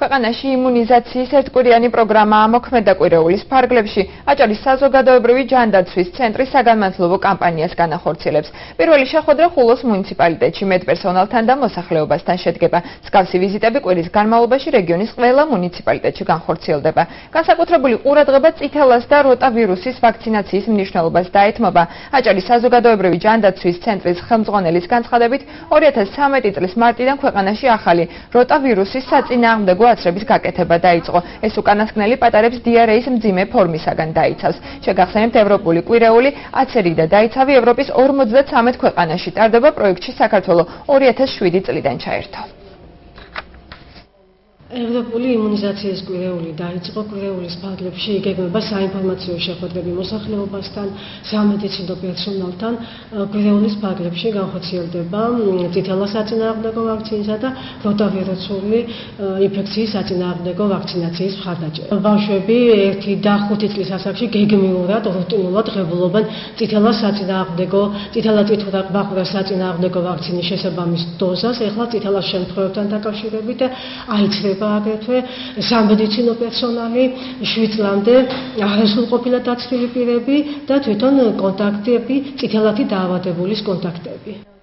ქვეყანაში იმუნიზაციის ერთკვირიანი პროგრამაა მოქმედა კვირეულის ფარგლებში. აჭარის საზოგადოებრივი ჯანდაცვის ცენტრი საგანმანათლებლო კამპანიას განახორციელებს. პირველი შეხვედრა ხულოს მუნიციპალიტეტში მედპერსონალთან და მოსახლეობასთან შედგება. მსგავსი ვიზიტები კვირის განმავლობაში რეგიონის ყველა მუნიციპალიტეტში განხორციელდება. განსაკუთრებული ყურადღება წითელას და როტავირუსის ვაქცინაციის მნიშვნელობას დაეთმობა. აჭარის საზოგადოებრივი ჯანდაცვის ცენტრის ხელმძღვანელის განცხადებით 2013 წლის მარტიდან ქვეყანაში ახალი როტავირუსის საწინააღმდეგო აცრების გაკეთება დაიწყო. ეს უკანასკნელი პატარებს დიარეის მძიმე ფორმისაგან დაიცავს. შეგახსენებთ, ევროპული კვირეული აცერი და დაიცავი ევროპის 53 ქვეყანაში ტარდება. პროექტში საქართველოს 2007 წლიდან ჩაერთო. ევროპული იმუნიზაციის კვირეული დაიწყო. კვირეულის ფარგლებში იგეგმება საინფორმაციო შეხვედრები მოსახლეობასთან, სამედიცინო პერსონალთან. კვირეულის ფარგლებში განხორციელდება წითელა საწინააღმდეგო ვაქცინისა და როტავირუსული ინფექციის საწინააღმდეგო ვაქცინაციის მხარდაჭერა. ბავშვები 1 და 5 წლის ასაკში გეგმიურად, რუტინულად ღებულობენ წითელა წითურაბახურას საწინააღმდეგო ვაქცინის შესაბამის დოზას. ეხლა წითელას შემთხვევებთან დაკავშირებით აიცრება აგრეთვე სამედიცინო პერსონალი, 7 წლამდე არასრულყოფილად დაცლილი პირები და თვითონ კონტაქტები, წითელათი დაავადებულის კონტაქტები.